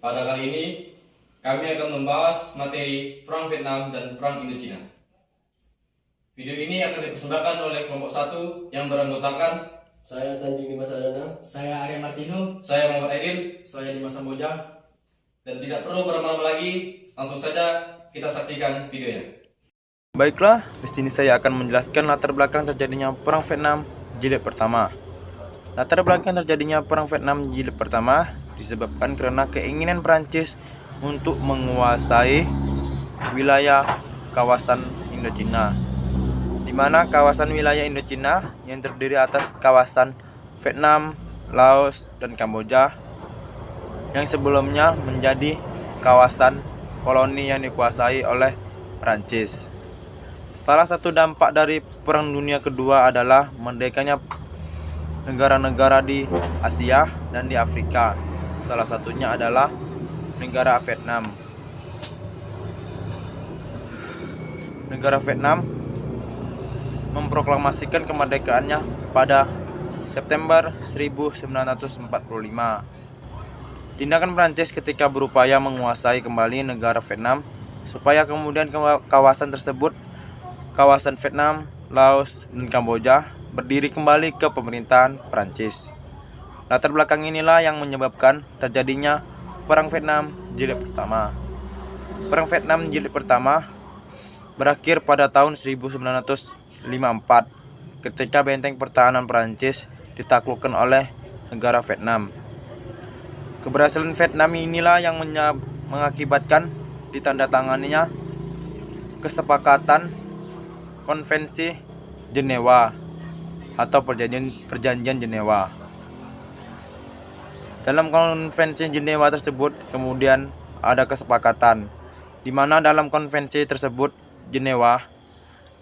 Pada kali ini, kami akan membahas materi Perang Vietnam dan Perang Indochina. Video ini akan dipersembahkan oleh kelompok 1 yang beranggotakan Saya Tanjung Dimas Adana. Saya Arya Martino. saya Muhammad Aidil, Saya Dimas Samboja. dan tidak perlu berlama-lama lagi, langsung saja kita saksikan videonya. Baiklah, di sini saya akan menjelaskan latar belakang terjadinya Perang Vietnam Jilid Pertama. Latar belakang terjadinya Perang Vietnam Jilid Pertama disebabkan karena keinginan Prancis untuk menguasai wilayah kawasan Indochina, di mana kawasan wilayah Indochina yang terdiri atas kawasan Vietnam, Laos, dan Kamboja yang sebelumnya menjadi kawasan koloni yang dikuasai oleh Prancis. Salah satu dampak dari Perang Dunia Kedua adalah merdekanya negara-negara di Asia dan di Afrika. Salah satunya adalah negara Vietnam. Negara Vietnam memproklamasikan kemerdekaannya pada September 1945. Tindakan Prancis ketika berupaya menguasai kembali negara Vietnam supaya kemudian kawasan tersebut, kawasan Vietnam, Laos, dan Kamboja berdiri kembali ke pemerintahan Prancis. Latar belakang inilah yang menyebabkan terjadinya Perang Vietnam Jilid Pertama. Perang Vietnam Jilid Pertama berakhir pada tahun 1954 ketika benteng pertahanan Prancis ditaklukkan oleh negara Vietnam. Keberhasilan Vietnam inilah yang mengakibatkan ditandatanganinya kesepakatan Konvensi Jenewa atau Perjanjian Jenewa. Dalam Konvensi Jenewa tersebut kemudian ada kesepakatan di mana dalam konvensi tersebut Jenewa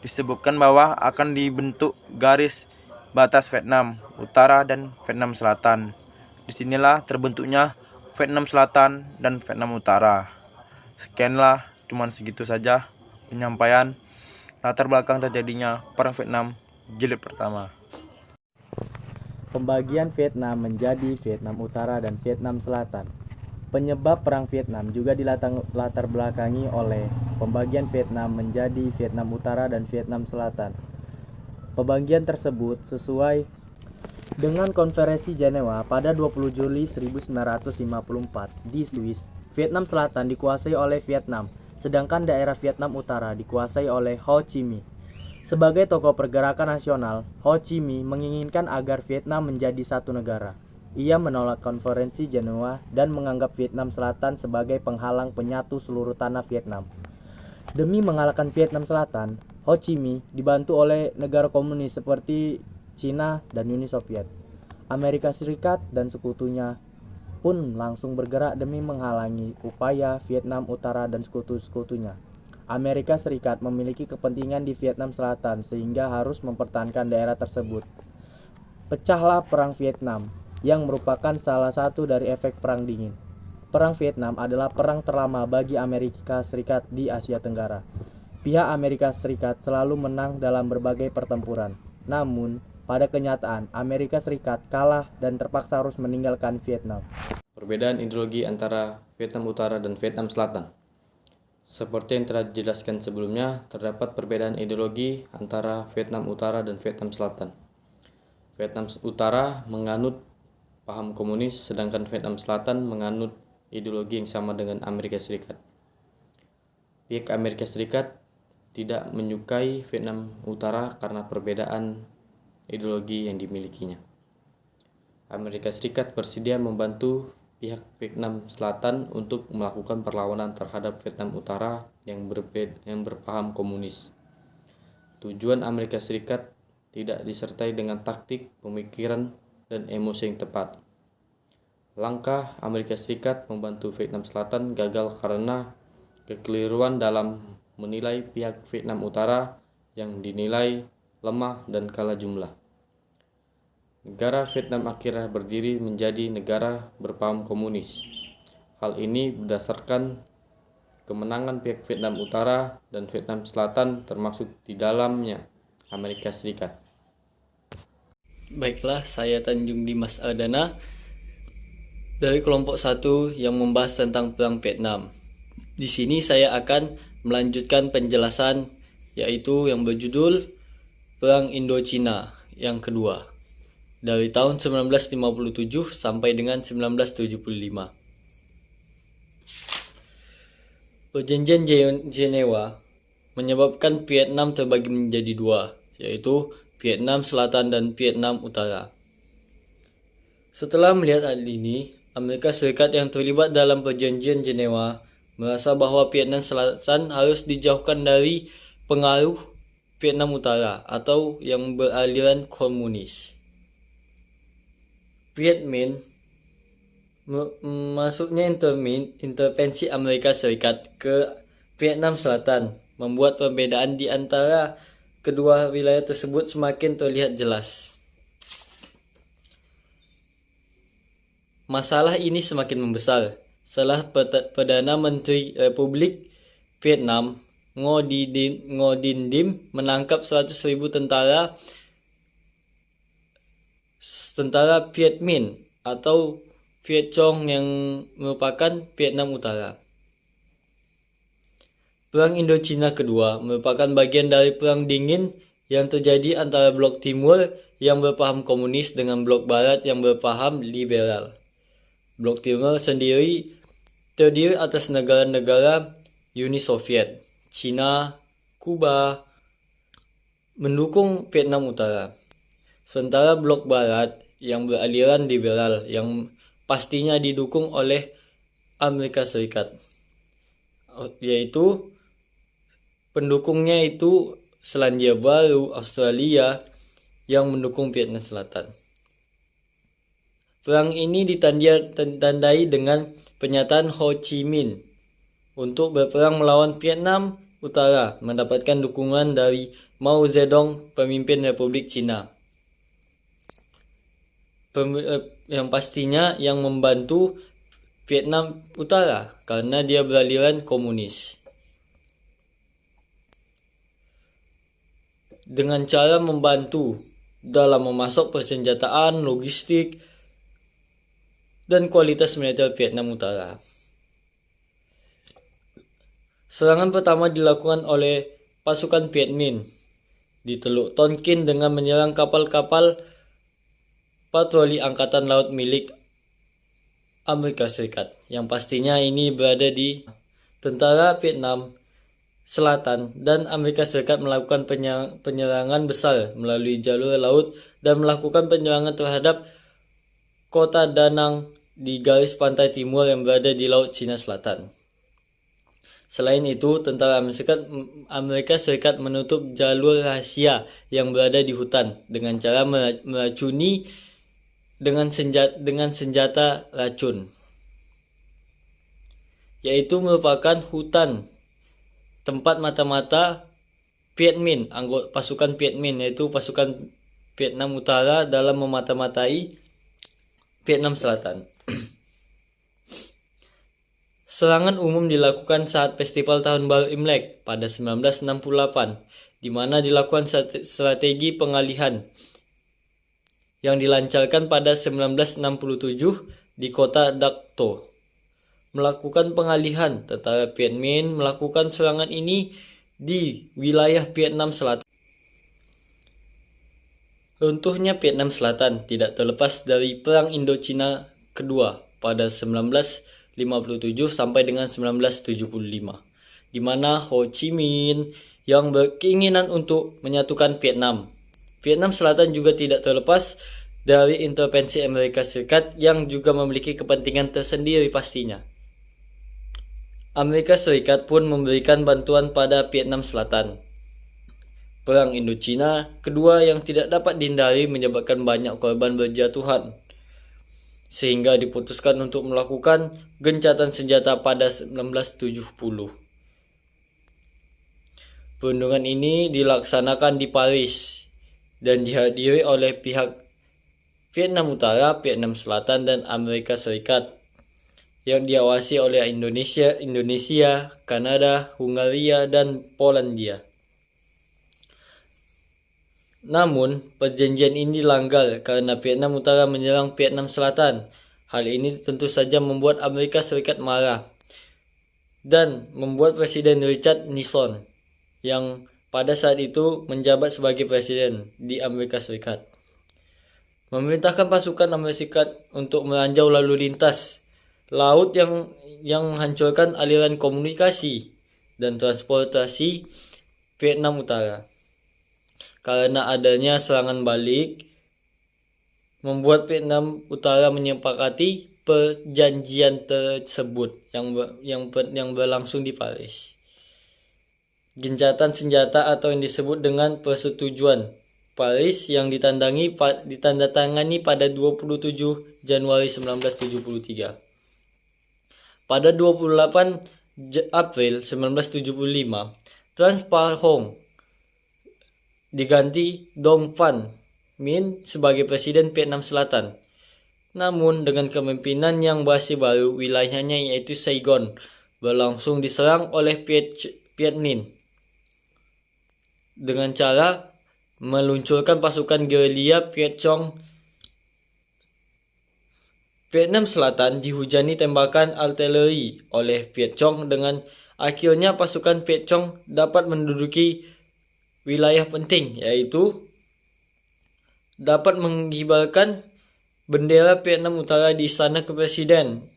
disebutkan bahwa akan dibentuk garis batas Vietnam Utara dan Vietnam Selatan. Disinilah terbentuknya Vietnam Selatan dan Vietnam Utara. Sekianlah, cuman segitu saja penyampaian latar belakang terjadinya Perang Vietnam Jilid Pertama. Pembagian Vietnam menjadi Vietnam Utara dan Vietnam Selatan. Penyebab Perang Vietnam juga dilatar belakangi oleh pembagian Vietnam menjadi Vietnam Utara dan Vietnam Selatan. Pembagian tersebut sesuai dengan Konferensi Jenewa pada 20 Juli 1954 di Swiss. Vietnam Selatan dikuasai oleh Vietnam, sedangkan daerah Vietnam Utara dikuasai oleh Ho Chi Minh. Sebagai tokoh pergerakan nasional, Ho Chi Minh menginginkan agar Vietnam menjadi satu negara. Ia menolak Konferensi Jenewa dan menganggap Vietnam Selatan sebagai penghalang penyatu seluruh tanah Vietnam. Demi mengalahkan Vietnam Selatan, Ho Chi Minh dibantu oleh negara komunis seperti Cina dan Uni Soviet. Amerika Serikat dan sekutunya pun langsung bergerak demi menghalangi upaya Vietnam Utara dan sekutu-sekutunya. Amerika Serikat memiliki kepentingan di Vietnam Selatan sehingga harus mempertahankan daerah tersebut. Pecahlah Perang Vietnam yang merupakan salah satu dari efek Perang Dingin. Perang Vietnam adalah perang terlama bagi Amerika Serikat di Asia Tenggara. Pihak Amerika Serikat selalu menang dalam berbagai pertempuran. Namun, pada kenyataan, Amerika Serikat kalah dan terpaksa harus meninggalkan Vietnam. Perbedaan ideologi antara Vietnam Utara dan Vietnam Selatan. Seperti yang telah dijelaskan sebelumnya, terdapat perbedaan ideologi antara Vietnam Utara dan Vietnam Selatan. Vietnam Utara menganut paham komunis, sedangkan Vietnam Selatan menganut ideologi yang sama dengan Amerika Serikat. Pihak Amerika Serikat tidak menyukai Vietnam Utara karena perbedaan ideologi yang dimilikinya. Amerika Serikat bersedia membantu pihak Vietnam Selatan untuk melakukan perlawanan terhadap Vietnam Utara yang berpaham komunis. Tujuan Amerika Serikat tidak disertai dengan taktik, pemikiran, dan emosi yang tepat. Langkah Amerika Serikat membantu Vietnam Selatan gagal karena kekeliruan dalam menilai pihak Vietnam Utara yang dinilai lemah dan kalah jumlah. Negara Vietnam akhirnya berdiri menjadi negara berpaham komunis. Hal ini berdasarkan kemenangan pihak Vietnam Utara dan Vietnam Selatan termasuk di dalamnya Amerika Serikat. Baiklah, saya Tanjung Dimas Adana dari kelompok 1 yang membahas tentang Perang Vietnam. Di sini saya akan melanjutkan penjelasan yaitu yang berjudul Perang Indochina yang kedua dari tahun 1957 sampai dengan 1975. Perjanjian Jenewa menyebabkan Vietnam terbagi menjadi dua, yaitu Vietnam Selatan dan Vietnam Utara. Setelah melihat hal ini, Amerika Serikat yang terlibat dalam Perjanjian Jenewa merasa bahwa Vietnam Selatan harus dijauhkan dari pengaruh Vietnam Utara atau yang beraliran komunis. Viet Minh masuknya intervensi Amerika Serikat ke Vietnam Selatan membuat perbedaan di antara kedua wilayah tersebut semakin terlihat jelas. Masalah ini semakin membesar setelah Perdana Menteri Republik Vietnam Ngo Dinh Diem menangkap 100.000 tentara Viet Minh atau Viet Cong yang merupakan Vietnam Utara. Perang Indochina kedua merupakan bagian dari Perang Dingin yang terjadi antara Blok Timur yang berpaham komunis dengan Blok Barat yang berpaham liberal. Blok Timur sendiri terdiri atas negara-negara Uni Soviet, China, Kuba, mendukung Vietnam Utara. Sementara Blok Barat yang beraliran liberal yang pastinya didukung oleh Amerika Serikat, yaitu pendukungnya itu Selandia Baru, Australia yang mendukung Vietnam Selatan. Perang ini ditandai dengan pernyataan Ho Chi Minh untuk berperang melawan Vietnam Utara, mendapatkan dukungan dari Mao Zedong, pemimpin Republik Cina. Yang pastinya yang membantu Vietnam Utara karena dia beraliran komunis. Dengan cara membantu dalam memasok persenjataan, logistik, dan kualitas militer Vietnam Utara. Serangan pertama dilakukan oleh pasukan Viet Minh di Teluk Tonkin dengan menyerang kapal-kapal patroli angkatan laut milik Amerika Serikat, yang pastinya ini berada di tentara Vietnam Selatan, dan Amerika Serikat melakukan penyerangan besar melalui jalur laut dan melakukan penyerangan terhadap kota Da Nang di garis pantai timur yang berada di Laut Cina Selatan. Selain itu, tentara Amerika Serikat menutup jalur rahasia yang berada di hutan dengan cara meracuni dengan senjata racun, yaitu merupakan hutan tempat mata-mata Viet Minh, anggota pasukan Viet Minh, yaitu pasukan Vietnam Utara dalam memata-matai Vietnam Selatan. Serangan umum dilakukan saat Festival Tahun Baru Imlek pada 1968, di mana dilakukan strategi pengalihan yang dilancarkan pada 1967 di kota Dak To. Melakukan pengalihan, tentara Viet Minh melakukan serangan ini di wilayah Vietnam Selatan. Runtuhnya Vietnam Selatan tidak terlepas dari Perang Indochina kedua pada 1957 sampai dengan 1975, di mana Ho Chi Minh yang berkeinginan untuk menyatukan Vietnam. Vietnam Selatan juga tidak terlepas dari intervensi Amerika Serikat yang juga memiliki kepentingan tersendiri pastinya. Amerika Serikat pun memberikan bantuan pada Vietnam Selatan. Perang Indochina kedua yang tidak dapat dihindari menyebabkan banyak korban berjatuhan, sehingga diputuskan untuk melakukan gencatan senjata pada 1970. Perundingan ini dilaksanakan di Paris dan dihadiri oleh pihak Vietnam Utara, Vietnam Selatan, dan Amerika Serikat, yang diawasi oleh Indonesia, Kanada, Hungaria, dan Polandia. Namun, perjanjian ini dilanggar karena Vietnam Utara menyerang Vietnam Selatan Hal ini tentu saja membuat Amerika Serikat marah dan membuat Presiden Richard Nixon yang pada saat itu menjabat sebagai presiden di Amerika Serikat memerintahkan pasukan Amerika Serikat untuk melanjau lalu lintas laut yang menghancurkan aliran komunikasi dan transportasi Vietnam Utara. Karena adanya serangan balik, membuat Vietnam Utara menyepakati perjanjian tersebut yang berlangsung di Paris. Gencatan senjata atau yang disebut dengan Persetujuan Paris yang ditandatangani pada 27 Januari 1973. Pada 28 April 1975, Transparhong diganti Dong Van Minh sebagai Presiden Vietnam Selatan. Namun dengan kepemimpinan yang masih baru, wilayahnya yaitu Saigon berlangsung diserang oleh Viet Minh dengan cara meluncurkan pasukan gerilya Viet Cong. Vietnam Selatan dihujani tembakan artileri oleh Viet Cong dengan akhirnya pasukan Viet Cong dapat menduduki wilayah penting, yaitu dapat mengibarkan bendera Vietnam Utara di Istana Kepresidenan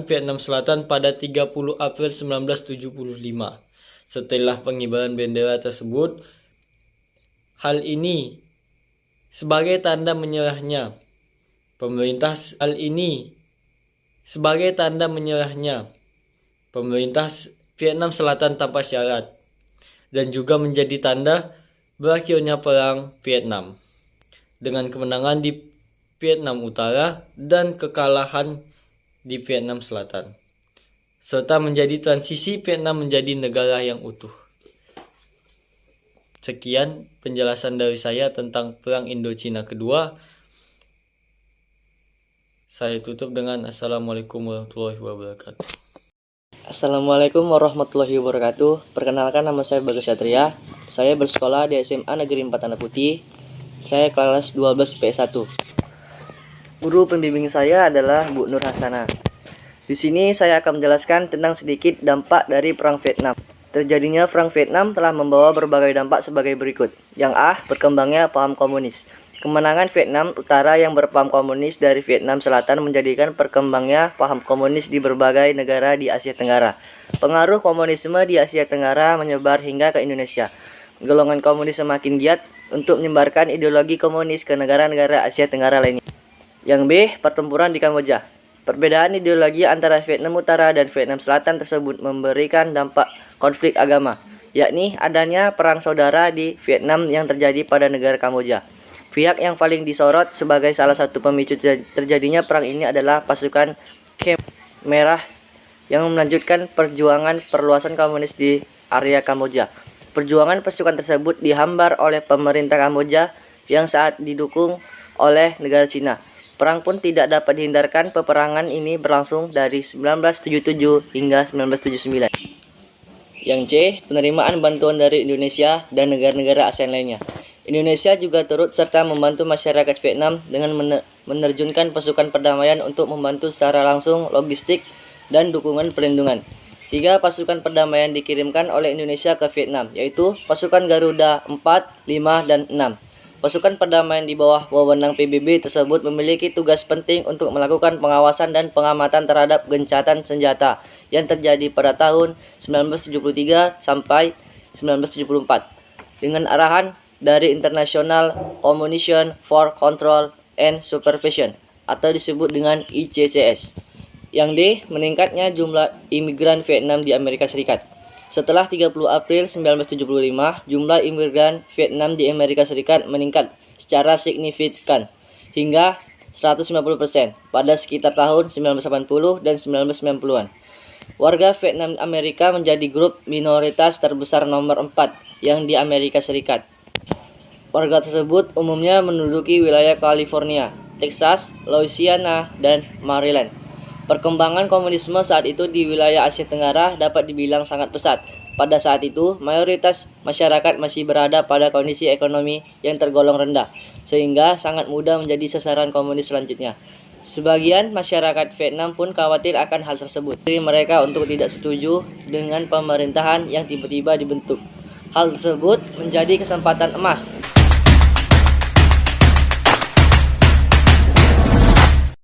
Vietnam Selatan pada 30 April 1975. Setelah pengibaran bendera tersebut, hal ini sebagai tanda menyerahnya pemerintah Vietnam Selatan tanpa syarat, dan juga menjadi tanda berakhirnya Perang Vietnam dengan kemenangan di Vietnam Utara dan kekalahan di Vietnam Selatan, serta menjadi transisi Vietnam menjadi negara yang utuh. Sekian penjelasan dari saya tentang Perang Indochina Kedua. Saya tutup dengan Assalamualaikum warahmatullahi wabarakatuh. Assalamualaikum warahmatullahi wabarakatuh. Perkenalkan, nama saya Bagas Satria. Saya bersekolah di SMA Negeri 4 Tanah Putih. Saya kelas 12 IPS 1. Guru pembimbing saya adalah Bu Nur Hasanah. Di sini saya akan menjelaskan tentang sedikit dampak dari Perang Vietnam. Terjadinya Perang Vietnam telah membawa berbagai dampak sebagai berikut. Yang A. Berkembangnya paham komunis. Kemenangan Vietnam Utara yang berpaham komunis dari Vietnam Selatan menjadikan perkembangnya paham komunis di berbagai negara di Asia Tenggara. Pengaruh komunisme di Asia Tenggara menyebar hingga ke Indonesia. Golongan komunis semakin giat untuk menyebarkan ideologi komunis ke negara-negara Asia Tenggara lainnya. Yang B. Pertempuran di Kamboja. Perbedaan ideologi antara Vietnam Utara dan Vietnam Selatan tersebut memberikan dampak konflik agama, yakni adanya perang saudara di Vietnam yang terjadi pada negara Kamboja. Pihak yang paling disorot sebagai salah satu pemicu terjadinya perang ini adalah pasukan Khmer Merah yang melanjutkan perjuangan perluasan komunis di area Kamboja. Perjuangan pasukan tersebut dihambar oleh pemerintah Kamboja yang saat didukung oleh negara Cina. Perang pun tidak dapat dihindarkan. Peperangan ini berlangsung dari 1977 hingga 1979. Yang C. Penerimaan bantuan dari Indonesia dan negara-negara ASEAN lainnya. Indonesia juga turut serta membantu masyarakat Vietnam dengan menerjunkan pasukan perdamaian untuk membantu secara langsung logistik dan dukungan perlindungan. 3 pasukan perdamaian dikirimkan oleh Indonesia ke Vietnam, yaitu pasukan Garuda 4, 5, dan 6. Pasukan perdamaian di bawah wewenang PBB tersebut memiliki tugas penting untuk melakukan pengawasan dan pengamatan terhadap gencatan senjata yang terjadi pada tahun 1973 sampai 1974 dengan arahan dari International Commission for Control and Supervision atau disebut dengan ICCS. Yang D. Meningkatnya jumlah imigran Vietnam di Amerika Serikat. Setelah 30 April 1975, jumlah imigran Vietnam di Amerika Serikat meningkat secara signifikan hingga 150% pada sekitar tahun 1980 dan 1990-an. Warga Vietnam Amerika menjadi grup minoritas terbesar nomor 4 yang di Amerika Serikat. Warga tersebut umumnya menduduki wilayah California, Texas, Louisiana, dan Maryland. Perkembangan komunisme saat itu di wilayah Asia Tenggara dapat dibilang sangat pesat. Pada saat itu, mayoritas masyarakat masih berada pada kondisi ekonomi yang tergolong rendah, sehingga sangat mudah menjadi sasaran komunis selanjutnya. Sebagian masyarakat Vietnam pun khawatir akan hal tersebut. Jadi mereka untuk tidak setuju dengan pemerintahan yang tiba-tiba dibentuk. Hal tersebut menjadi kesempatan emas